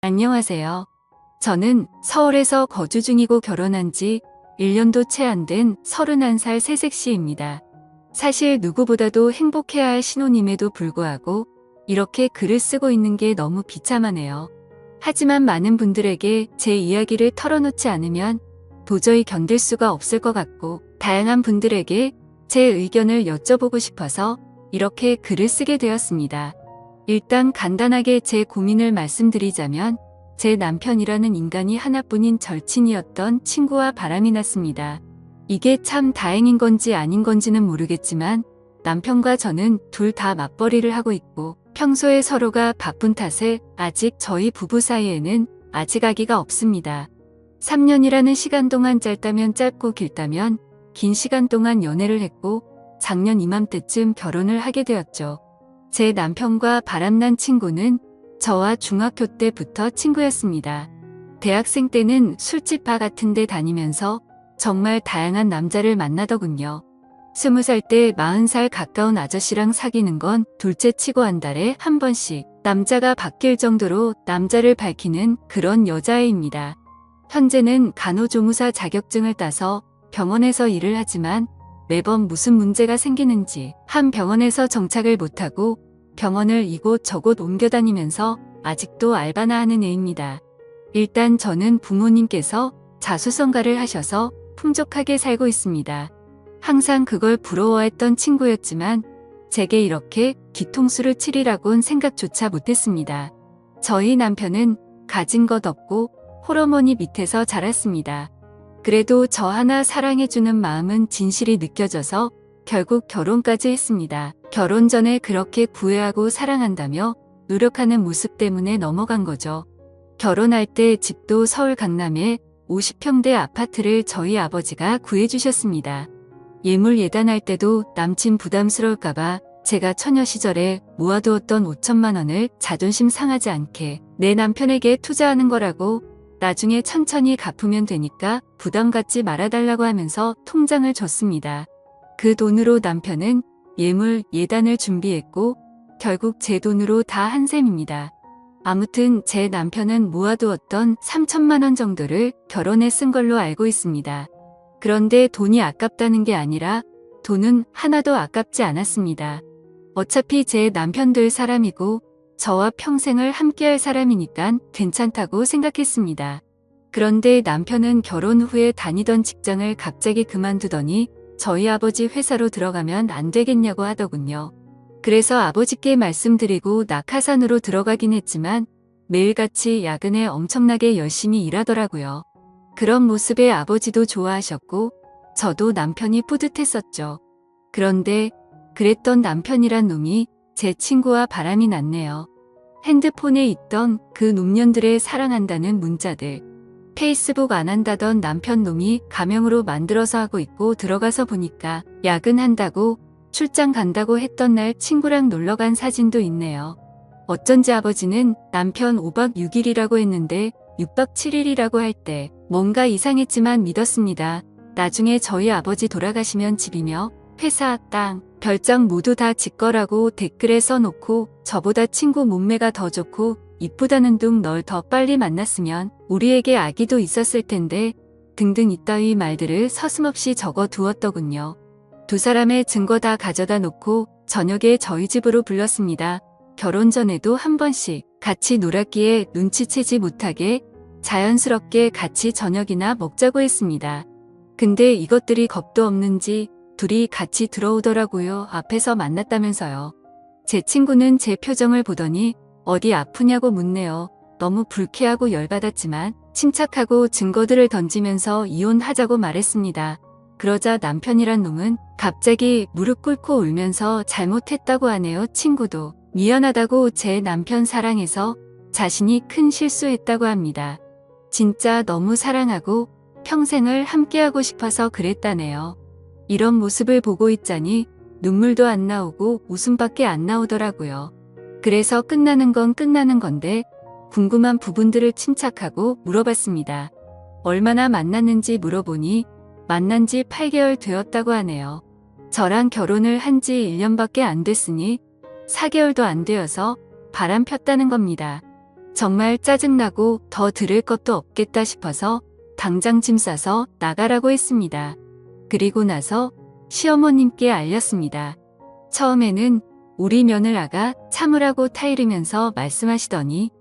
안녕하세요. 저는 서울에서 거주 중이고 결혼한 지 1년도 채 안 된 31살 새색시입니다. 사실 누구보다도 행복해야 할 신혼임에도 불구하고 이렇게 글을 쓰고 있는 게 너무 비참하네요. 하지만 많은 분들에게 제 이야기를 털어놓지 않으면 도저히 견딜 수가 없을 것 같고 다양한 분들에게 제 의견을 여쭤보고 싶어서 이렇게 글을 쓰게 되었습니다. 일단 간단하게 제 고민을 말씀드리자면 제 남편이라는 인간이 하나뿐인 절친이었던 친구와 바람이 났습니다. 이게 참 다행인 건지 아닌 건지는 모르겠지만 남편과 저는 둘 다 맞벌이를 하고 있고 평소에 서로가 바쁜 탓에 아직 저희 부부 사이에는 아직 아기가 없습니다. 3년이라는 시간 동안 짧다면 짧고 길다면 긴 시간 동안 연애를 했고 작년 이맘때쯤 결혼을 하게 되었죠. 제 남편과 바람난 친구는 저와 중학교 때부터 친구였습니다. 대학생 때는 술집 바 같은 데 다니면서 정말 다양한 남자를 만나더군요. 20살 때 40살 가까운 아저씨랑 사귀는 건 둘째 치고 한 달에 한 번씩 남자가 바뀔 정도로 남자를 밝히는 그런 여자애입니다. 현재는 간호조무사 자격증을 따서 병원에서 일을 하지만 매번 무슨 문제가 생기는지 한 병원에서 정착을 못하고 병원을 이곳 저곳 옮겨다니면서 아직도 알바나 하는 애입니다. 일단 저는 부모님께서 자수성가를 하셔서 풍족하게 살고 있습니다. 항상 그걸 부러워했던 친구였지만 제게 이렇게 뒤통수를 치리라곤 생각조차 못했습니다. 저희 남편은 가진 것 없고 홀어머니 밑에서 자랐습니다. 그래도 저 하나 사랑해주는 마음은 진실이 느껴져서 결국 결혼까지 했습니다. 결혼 전에 그렇게 구애하고 사랑한다며 노력하는 모습 때문에 넘어간 거죠. 결혼할 때 집도 서울 강남에 50평대 아파트를 저희 아버지가 구해주셨습니다. 예물 예단할 때도 남친 부담스러울까봐 제가 처녀 시절에 모아두었던 5천만 원을 자존심 상하지 않게 내 남편에게 투자하는 거라고 나중에 천천히 갚으면 되니까 부담 갖지 말아달라고 하면서 통장을 줬습니다. 그 돈으로 남편은 예물 예단을 준비했고 결국 제 돈으로 다 한 셈입니다. 아무튼 제 남편은 모아두었던 3천만 원 정도를 결혼에 쓴 걸로 알고 있습니다. 그런데 돈이 아깝다는 게 아니라 돈은 하나도 아깝지 않았습니다. 어차피 제 남편 될 사람이고 저와 평생을 함께할 사람이니까 괜찮다고 생각했습니다. 그런데 남편은 결혼 후에 다니던 직장을 갑자기 그만두더니 저희 아버지 회사로 들어가면 안 되겠냐고 하더군요. 그래서 아버지께 말씀드리고 낙하산으로 들어가긴 했지만 매일같이 야근에 엄청나게 열심히 일하더라고요. 그런 모습에 아버지도 좋아하셨고 저도 남편이 뿌듯했었죠. 그런데 그랬던 남편이란 놈이 제 친구와 바람이 났네요. 핸드폰에 있던 그 놈년들의 사랑한다는 문자들. 페이스북 안 한다던 남편 놈이 가명으로 만들어서 하고 있고 들어가서 보니까 야근한다고 출장 간다고 했던 날 친구랑 놀러간 사진도 있네요. 어쩐지 아버지는 남편 5박 6일이라고 했는데 6박 7일이라고 할 때 뭔가 이상했지만 믿었습니다. 나중에 저희 아버지 돌아가시면 집이며 회사, 땅, 별장 모두 다 지 거라고 댓글에 써놓고 저보다 친구 몸매가 더 좋고 이쁘다는 둥 널 더 빨리 만났으면 우리에게 아기도 있었을 텐데 등등 이따위 말들을 서슴없이 적어 두었더군요. 두 사람의 증거 다 가져다 놓고 저녁에 저희 집으로 불렀습니다. 결혼 전에도 한 번씩 같이 놀았기에 눈치채지 못하게 자연스럽게 같이 저녁이나 먹자고 했습니다. 근데 이것들이 겁도 없는지 둘이 같이 들어오더라고요. 앞에서 만났다면서요. 제 친구는 제 표정을 보더니 어디 아프냐고 묻네요. 너무 불쾌하고 열받았지만 침착하고 증거들을 던지면서 이혼하자고 말했습니다. 그러자 남편이란 놈은 갑자기 무릎 꿇고 울면서 잘못했다고 하네요. 친구도 미안하다고 제 남편 사랑해서 자신이 큰 실수했다고 합니다. 진짜 너무 사랑하고 평생을 함께하고 싶어서 그랬다네요. 이런 모습을 보고 있자니 눈물도 안 나오고 웃음밖에 안 나오더라고요. 그래서 끝나는 건 끝나는 건데 궁금한 부분들을 침착하고 물어봤습니다. 얼마나 만났는지 물어보니 만난 지 8개월 되었다고 하네요. 저랑 결혼을 한 지 1년밖에 안 됐으니 4개월도 안 되어서 바람 폈다는 겁니다. 정말 짜증나고 더 들을 것도 없겠다 싶어서 당장 짐 싸서 나가라고 했습니다. 그리고 나서 시어머님께 알렸습니다. 처음에는 우리 며느라가 참으라고 타이르면서 말씀하시더니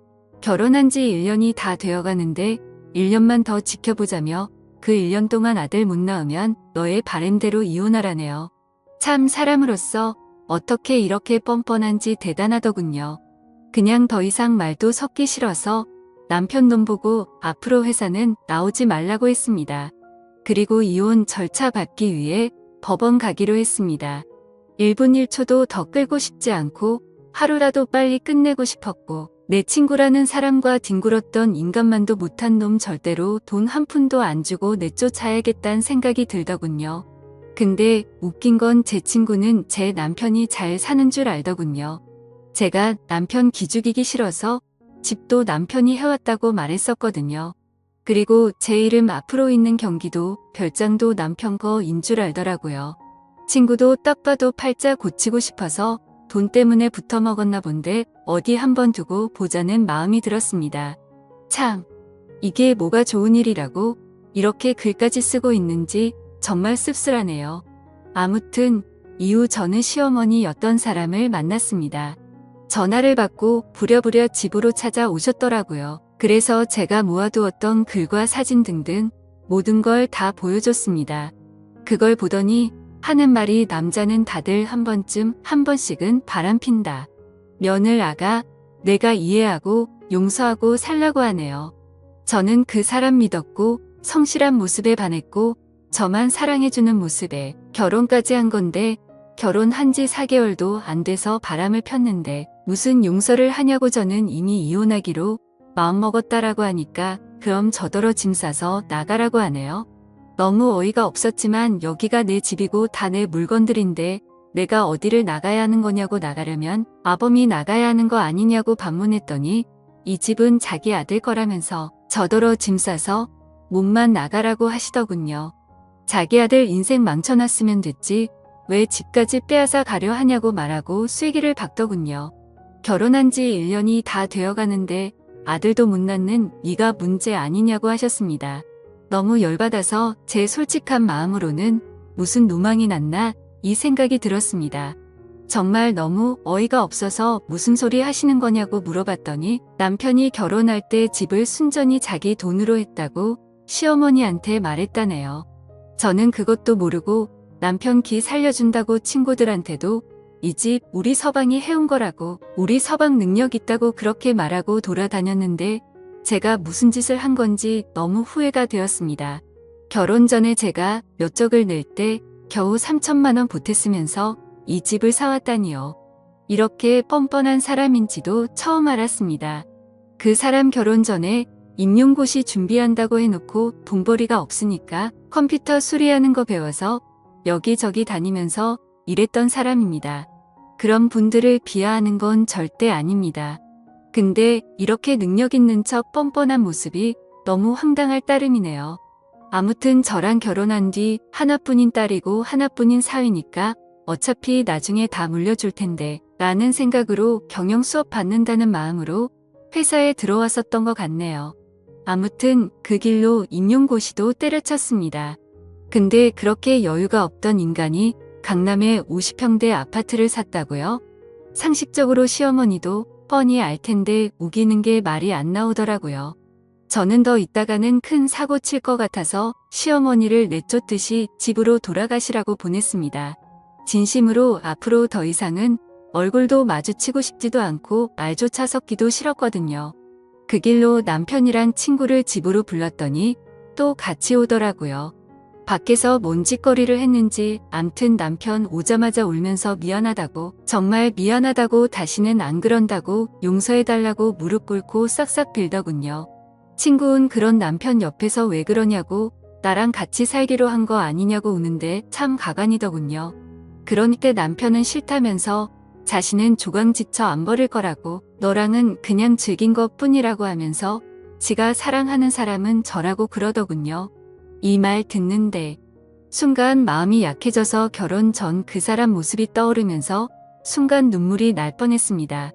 결혼한 지 1년이 다 되어가는데 1년만 더 지켜보자며 그 1년 동안 아들 못 낳으면 너의 바램대로 이혼하라네요. 참 사람으로서 어떻게 이렇게 뻔뻔한지 대단하더군요. 그냥 더 이상 말도 섞기 싫어서 남편 놈 보고 앞으로 회사는 나오지 말라고 했습니다. 그리고 이혼 절차 밟기 위해 법원 가기로 했습니다. 1분 1초도 더 끌고 싶지 않고 하루라도 빨리 끝내고 싶었고 내 친구라는 사람과 뒹굴었던 인간만도 못한 놈 절대로 돈 한 푼도 안 주고 내쫓아야겠다는 생각이 들더군요. 근데 웃긴 건 제 친구는 제 남편이 잘 사는 줄 알더군요. 제가 남편 기죽이기 싫어서 집도 남편이 해왔다고 말했었거든요. 그리고 제 이름 앞으로 있는 경기도 별장도 남편 거인 줄 알더라고요. 친구도 딱 봐도 팔자 고치고 싶어서 돈 때문에 붙어먹었나 본데 어디 한번 두고 보자는 마음이 들었습니다. 참, 이게 뭐가 좋은 일이라고 이렇게 글까지 쓰고 있는지 정말 씁쓸하네요. 아무튼 이후 저는 시어머니였던 사람을 만났습니다. 전화를 받고 부랴부랴 집으로 찾아오셨더라고요. 그래서 제가 모아두었던 글과 사진 등등 모든 걸 다 보여줬습니다. 그걸 보더니 하는 말이 남자는 다들 한 번씩은 바람핀다. 며느라가 내가 이해하고 용서하고 살라고 하네요. 저는 그 사람 믿었고 성실한 모습에 반했고 저만 사랑해주는 모습에 결혼까지 한 건데 결혼한 지 4개월도 안 돼서 바람을 폈는데 무슨 용서를 하냐고 저는 이미 이혼하기로 마음먹었다라고 하니까 그럼 저더러 짐 싸서 나가라고 하네요. 너무 어이가 없었지만 여기가 내 집이고 다 내 물건들인데 내가 어디를 나가야 하는 거냐고 나가려면 아범이 나가야 하는 거 아니냐고 반문했더니 이 집은 자기 아들 거라면서 저더러 짐 싸서 몸만 나가라고 하시더군요. 자기 아들 인생 망쳐놨으면 됐지 왜 집까지 빼앗아 가려 하냐고 말하고 쐐기를 박더군요. 결혼한 지 1년이 다 되어가는데 아들도 못 낳는 네가 문제 아니냐고 하셨습니다. 너무 열받아서 제 솔직한 마음으로는 무슨 노망이 났나 이 생각이 들었습니다. 정말 너무 어이가 없어서 무슨 소리 하시는 거냐고 물어봤더니 남편이 결혼할 때 집을 순전히 자기 돈으로 했다고 시어머니한테 말했다네요. 저는 그것도 모르고 남편 기 살려준다고 친구들한테도 이 집 우리 서방이 해온 거라고 우리 서방 능력 있다고 그렇게 말하고 돌아다녔는데 제가 무슨 짓을 한 건지 너무 후회가 되었습니다. 결혼 전에 제가 몇 적을 낼 때 겨우 3천만 원 보탰으면서 이 집을 사왔다니요. 이렇게 뻔뻔한 사람인지도 처음 알았습니다. 그 사람 결혼 전에 임용고시 준비한다고 해놓고 돈벌이가 없으니까 컴퓨터 수리하는 거 배워서 여기저기 다니면서 일했던 사람입니다. 그런 분들을 비하하는 건 절대 아닙니다. 근데 이렇게 능력 있는 척 뻔뻔한 모습이 너무 황당할 따름이네요. 아무튼 저랑 결혼한 뒤 하나뿐인 딸이고 하나뿐인 사위니까 어차피 나중에 다 물려줄 텐데 라는 생각으로 경영 수업 받는다는 마음으로 회사에 들어왔었던 것 같네요. 아무튼 그 길로 임용고시도 때려쳤습니다. 근데 그렇게 여유가 없던 인간이 강남에 50평대 아파트를 샀다고요? 상식적으로 시어머니도 뻔히 알 텐데 우기는 게 말이 안 나오더라고요. 저는 더 있다가는 큰 사고 칠 것 같아서 시어머니를 내쫓듯이 집으로 돌아가시라고 보냈습니다. 진심으로 앞으로 더 이상은 얼굴도 마주치고 싶지도 않고 말조차 섞기도 싫었거든요. 그 길로 남편이랑 친구를 집으로 불렀더니 또 같이 오더라고요. 밖에서 뭔 짓거리를 했는지 암튼 남편 오자마자 울면서 미안하다고 정말 미안하다고 다시는 안 그런다고 용서해달라고 무릎 꿇고 싹싹 빌더군요. 친구는 그런 남편 옆에서 왜 그러냐고 나랑 같이 살기로 한 거 아니냐고 우는데 참 가관이더군요. 그러니까 남편은 싫다면서 자신은 조강지처 안 버릴 거라고 너랑은 그냥 즐긴 것 뿐이라고 하면서 지가 사랑하는 사람은 저라고 그러더군요. 이 말 듣는데 순간 마음이 약해져서 결혼 전 그 사람 모습이 떠오르면서 순간 눈물이 날 뻔했습니다.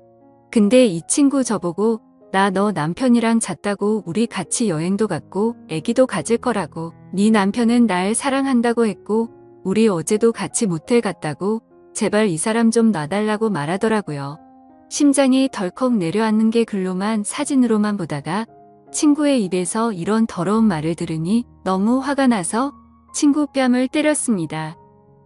근데 이 친구 저보고 나 너 남편이랑 잤다고 우리 같이 여행도 갔고 애기도 가질 거라고. 네 남편은 날 사랑한다고 했고 우리 어제도 같이 모텔 갔다고 제발 이 사람 좀 놔달라고 말하더라고요. 심장이 덜컥 내려앉는 게 글로만 사진으로만 보다가 친구의 입에서 이런 더러운 말을 들으니 너무 화가 나서 친구 뺨을 때렸습니다.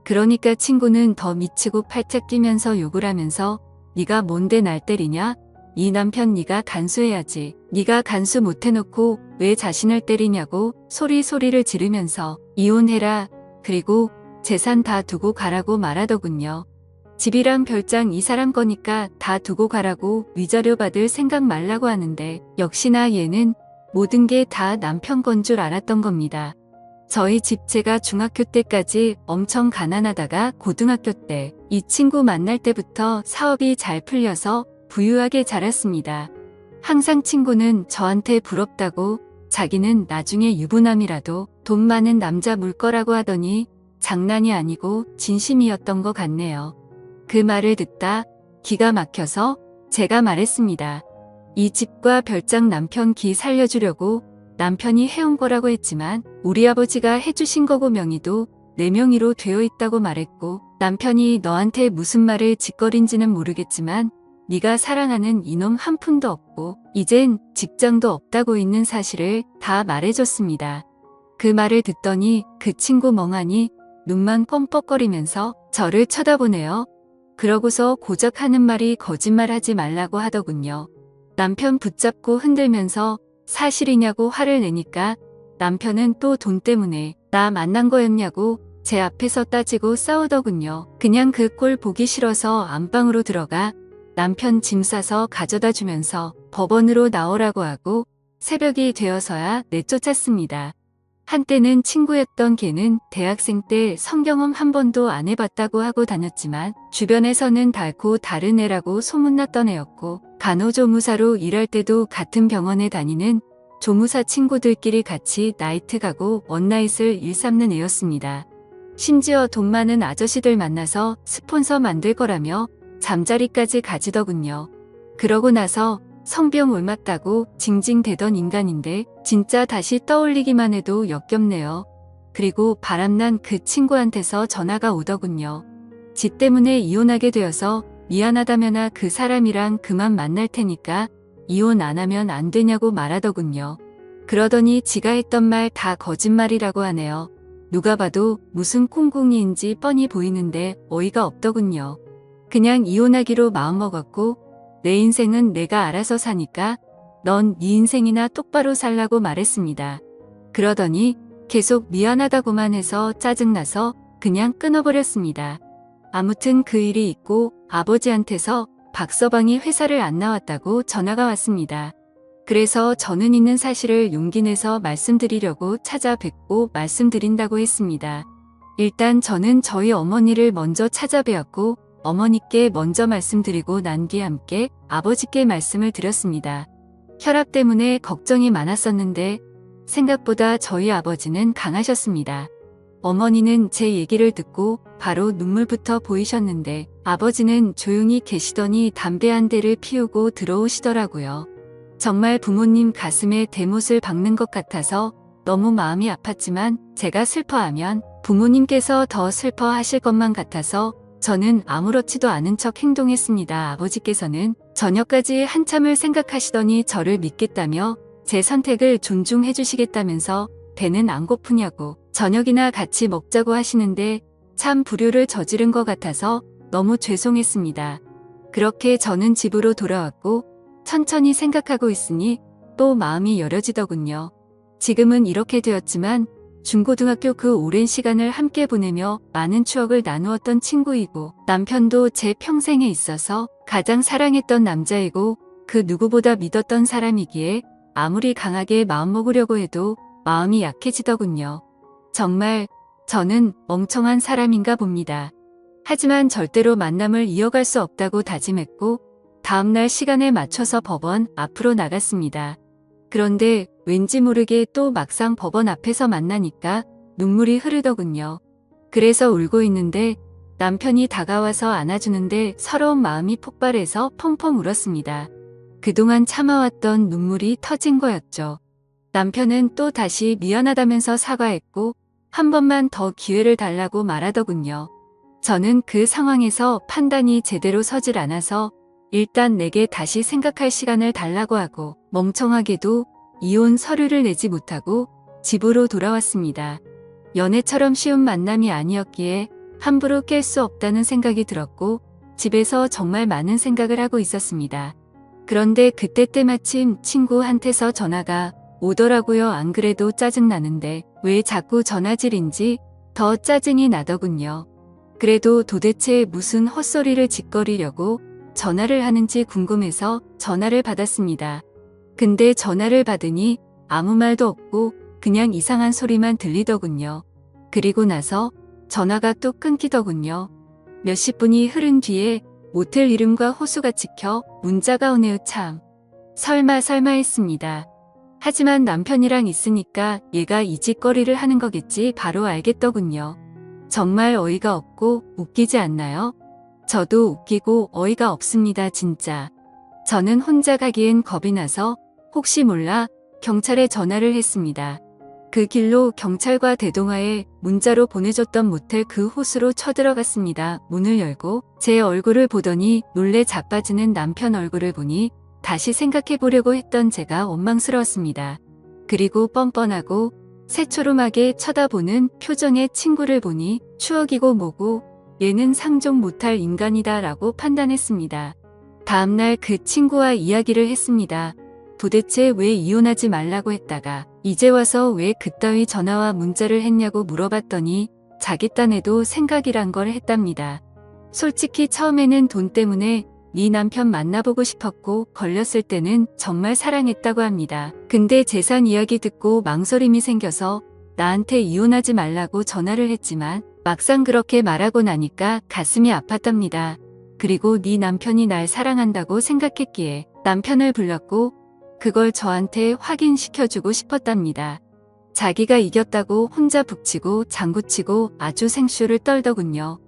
그러니까 친구는 더 미치고 팔짝 뛰면서 욕을 하면서 네가 뭔데 날 때리냐? 이 남편 네가 간수해야지. 네가 간수 못해놓고 왜 자신을 때리냐고 소리를 지르면서 이혼해라. 그리고 재산 다 두고 가라고 말하더군요. 집이랑 별장 이 사람 거니까 다 두고 가라고 위자료 받을 생각 말라고 하는데 역시나 얘는 모든 게 다 남편 건 줄 알았던 겁니다. 저희 집 제가 중학교 때까지 엄청 가난하다가 고등학교 때 이 친구 만날 때부터 사업이 잘 풀려서 부유하게 자랐습니다. 항상 친구는 저한테 부럽다고 자기는 나중에 유부남이라도 돈 많은 남자 물 거라고 하더니 장난이 아니고 진심이었던 것 같네요. 그 말을 듣다 기가 막혀서 제가 말했습니다. 이 집과 별장 남편 기 살려주려고 남편이 해온 거라고 했지만 우리 아버지가 해주신 거고 명의도 내 명의로 되어 있다고 말했고 남편이 너한테 무슨 말을 짓거린지는 모르겠지만 네가 사랑하는 이놈 한 푼도 없고 이젠 직장도 없다고 있는 사실을 다 말해줬습니다. 그 말을 듣더니 그 친구 멍하니 눈만 껌뻑거리면서 저를 쳐다보네요. 그러고서 고작 하는 말이 거짓말하지 말라고 하더군요. 남편 붙잡고 흔들면서 사실이냐고 화를 내니까 남편은 또 돈 때문에 나 만난 거였냐고 제 앞에서 따지고 싸우더군요. 그냥 그 꼴 보기 싫어서 안방으로 들어가 남편 짐 싸서 가져다 주면서 법원으로 나오라고 하고 새벽이 되어서야 내쫓았습니다. 한때는 친구였던 걔는 대학생 때 성경험 한 번도 안 해봤다고 하고 다녔지만 주변에서는 달고 다른 애라고 소문났던 애였고 간호조무사로 일할 때도 같은 병원에 다니는 조무사 친구들끼리 같이 나이트 가고 원나잇을 일삼는 애였습니다. 심지어 돈 많은 아저씨들 만나서 스폰서 만들 거라며 잠자리까지 가지더군요. 그러고 나서 성병 옮았다고 징징대던 인간인데 진짜 다시 떠올리기만 해도 역겹네요. 그리고 바람난 그 친구한테서 전화가 오더군요. 지 때문에 이혼하게 되어서 미안하다면아 그 사람이랑 그만 만날 테니까 이혼 안 하면 안 되냐고 말하더군요. 그러더니 지가 했던 말 다 거짓말이라고 하네요. 누가 봐도 무슨 콩콩이인지 뻔히 보이는데 어이가 없더군요. 그냥 이혼하기로 마음먹었고 내 인생은 내가 알아서 사니까 넌 네 인생이나 똑바로 살라고 말했습니다. 그러더니 계속 미안하다고만 해서 짜증나서 그냥 끊어버렸습니다. 아무튼 그 일이 있고 아버지한테서 박서방이 회사를 안 나왔다고 전화가 왔습니다. 그래서 저는 있는 사실을 용기 내서 말씀드리려고 찾아뵙고 말씀드린다고 했습니다. 일단 저는 저희 어머니를 먼저 찾아뵈었고 어머니께 먼저 말씀드리고 난 뒤에 함께 아버지께 말씀을 드렸습니다. 혈압 때문에 걱정이 많았었는데 생각보다 저희 아버지는 강하셨습니다. 어머니는 제 얘기를 듣고 바로 눈물부터 보이셨는데 아버지는 조용히 계시더니 담배 한 대를 피우고 들어오시더라고요. 정말 부모님 가슴에 대못을 박는 것 같아서 너무 마음이 아팠지만 제가 슬퍼하면 부모님께서 더 슬퍼하실 것만 같아서 저는 아무렇지도 않은 척 행동했습니다. 아버지께서는 저녁까지 한참을 생각하시더니 저를 믿겠다며 제 선택을 존중해 주시겠다면서 배는 안 고프냐고 저녁이나 같이 먹자고 하시는데 참 불효를 저지른 것 같아서 너무 죄송했습니다. 그렇게 저는 집으로 돌아왔고 천천히 생각하고 있으니 또 마음이 여려지더군요. 지금은 이렇게 되었지만 중고등학교 그 오랜 시간을 함께 보내며 많은 추억을 나누었던 친구이고 남편도 제 평생에 있어서 가장 사랑했던 남자이고 그 누구보다 믿었던 사람이기에 아무리 강하게 마음먹으려고 해도 마음이 약해지더군요. 정말 저는 멍청한 사람인가 봅니다. 하지만 절대로 만남을 이어갈 수 없다고 다짐했고 다음날 시간에 맞춰서 법원 앞으로 나갔습니다. 그런데 왠지 모르게 또 막상 법원 앞에서 만나니까 눈물이 흐르더군요. 그래서 울고 있는데 남편이 다가와서 안아주는데 서러운 마음이 폭발해서 펑펑 울었습니다. 그동안 참아왔던 눈물이 터진 거였죠. 남편은 또 다시 미안하다면서 사과했고 한 번만 더 기회를 달라고 말하더군요. 저는 그 상황에서 판단이 제대로 서질 않아서 일단 내게 다시 생각할 시간을 달라고 하고 멍청하게도 이혼 서류를 내지 못하고 집으로 돌아왔습니다. 연애처럼 쉬운 만남이 아니었기에 함부로 깰 수 없다는 생각이 들었고 집에서 정말 많은 생각을 하고 있었습니다. 그런데 그때 때마침 친구한테서 전화가 오더라고요. 안 그래도 짜증나는데 왜 자꾸 전화질인지 더 짜증이 나더군요. 그래도 도대체 무슨 헛소리를 짓거리려고 전화를 하는지 궁금해서 전화를 받았습니다. 근데 전화를 받으니 아무 말도 없고 그냥 이상한 소리만 들리더군요. 그리고 나서 전화가 또 끊기더군요. 몇십 분이 흐른 뒤에 모텔 이름과 호수가 찍혀 문자가 오네요. 참. 설마 했습니다. 하지만 남편이랑 있으니까 얘가 이 짓거리를 하는 거겠지 바로 알겠더군요. 정말 어이가 없고 웃기지 않나요? 저도 웃기고 어이가 없습니다. 진짜. 저는 혼자 가기엔 겁이 나서 혹시 몰라 경찰에 전화를 했습니다. 그 길로 경찰과 대동하에 문자로 보내줬던 모텔 그 호수로 쳐들어갔습니다. 문을 열고 제 얼굴을 보더니 놀래 자빠지는 남편 얼굴을 보니 다시 생각해보려고 했던 제가 원망스러웠습니다. 그리고 뻔뻔하고 새초롬하게 쳐다보는 표정의 친구를 보니 추억이고 뭐고 얘는 상종 못할 인간이다 라고 판단했습니다. 다음날 그 친구와 이야기를 했습니다. 도대체 왜 이혼하지 말라고 했다가 이제 와서 왜 그따위 전화와 문자를 했냐고 물어봤더니 자기 딴에도 생각이란 걸 했답니다. 솔직히 처음에는 돈 때문에 네 남편 만나보고 싶었고 걸렸을 때는 정말 사랑했다고 합니다. 근데 재산 이야기 듣고 망설임이 생겨서 나한테 이혼하지 말라고 전화를 했지만 막상 그렇게 말하고 나니까 가슴이 아팠답니다. 그리고 네 남편이 날 사랑한다고 생각했기에 남편을 불렀고 그걸 저한테 확인시켜주고 싶었답니다. 자기가 이겼다고 혼자 북치고 장구치고 아주 생쇼를 떨더군요.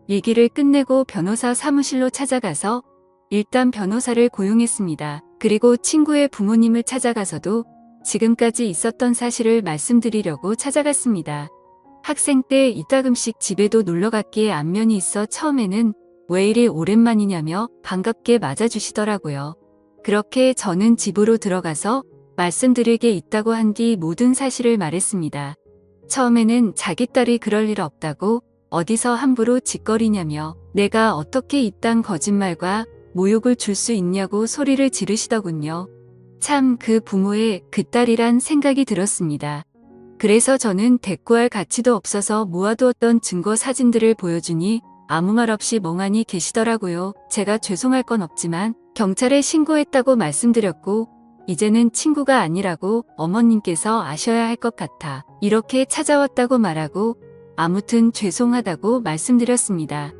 얘기를 끝내고 변호사 사무실로 찾아가서 일단 변호사를 고용했습니다. 그리고 친구의 부모님을 찾아가서도 지금까지 있었던 사실을 말씀드리려고 찾아갔습니다. 학생 때 이따금씩 집에도 놀러갔기에 안면이 있어 처음에는 왜 이리 오랜만이냐며 반갑게 맞아주시더라고요. 그렇게 저는 집으로 들어가서 말씀드릴 게 있다고 한 뒤 모든 사실을 말했습니다. 처음에는 자기 딸이 그럴 일 없다고 어디서 함부로 짓거리냐며 내가 어떻게 이딴 거짓말과 모욕을 줄 수 있냐고 소리를 지르시더군요. 참 그 부모의 그 딸이란 생각이 들었습니다. 그래서 저는 대꾸할 가치도 없어서 모아두었던 증거 사진들을 보여주니 아무 말 없이 멍하니 계시더라고요. 제가 죄송할 건 없지만 경찰에 신고했다고 말씀드렸고 이제는 친구가 아니라고 어머님께서 아셔야 할 것 같아 이렇게 찾아왔다고 말하고 아무튼 죄송하다고 말씀드렸습니다.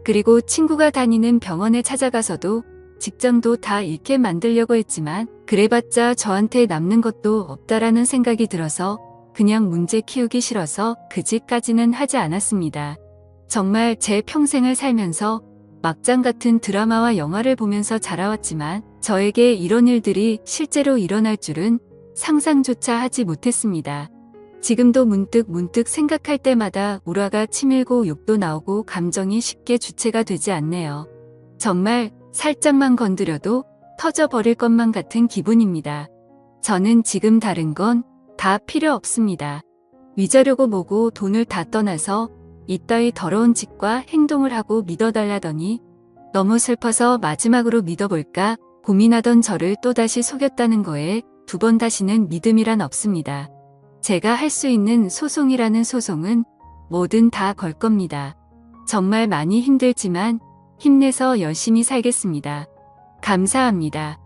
그리고 친구가 다니는 병원에 찾아가서도 직장도 다 잃게 만들려고 했지만 그래봤자 저한테 남는 것도 없다라는 생각이 들어서 그냥 문제 키우기 싫어서 그 짓까지는 하지 않았습니다. 정말 제 평생을 살면서 막장 같은 드라마와 영화를 보면서 자라왔지만 저에게 이런 일들이 실제로 일어날 줄은 상상조차 하지 못했습니다. 지금도 문득 생각할 때마다 우라가 치밀고 욕도 나오고 감정이 쉽게 주체가 되지 않네요. 정말 살짝만 건드려도 터져버릴 것만 같은 기분입니다. 저는 지금 다른 건 다 필요 없습니다. 위자료고 뭐고 돈을 다 떠나서 이따위 더러운 짓과 행동을 하고 믿어달라더니 너무 슬퍼서 마지막으로 믿어볼까 고민하던 저를 또다시 속였다는 거에 두 번 다시는 믿음이란 없습니다. 제가 할 수 있는 소송이라는 소송은 뭐든 다 걸 겁니다. 정말 많이 힘들지만 힘내서 열심히 살겠습니다. 감사합니다.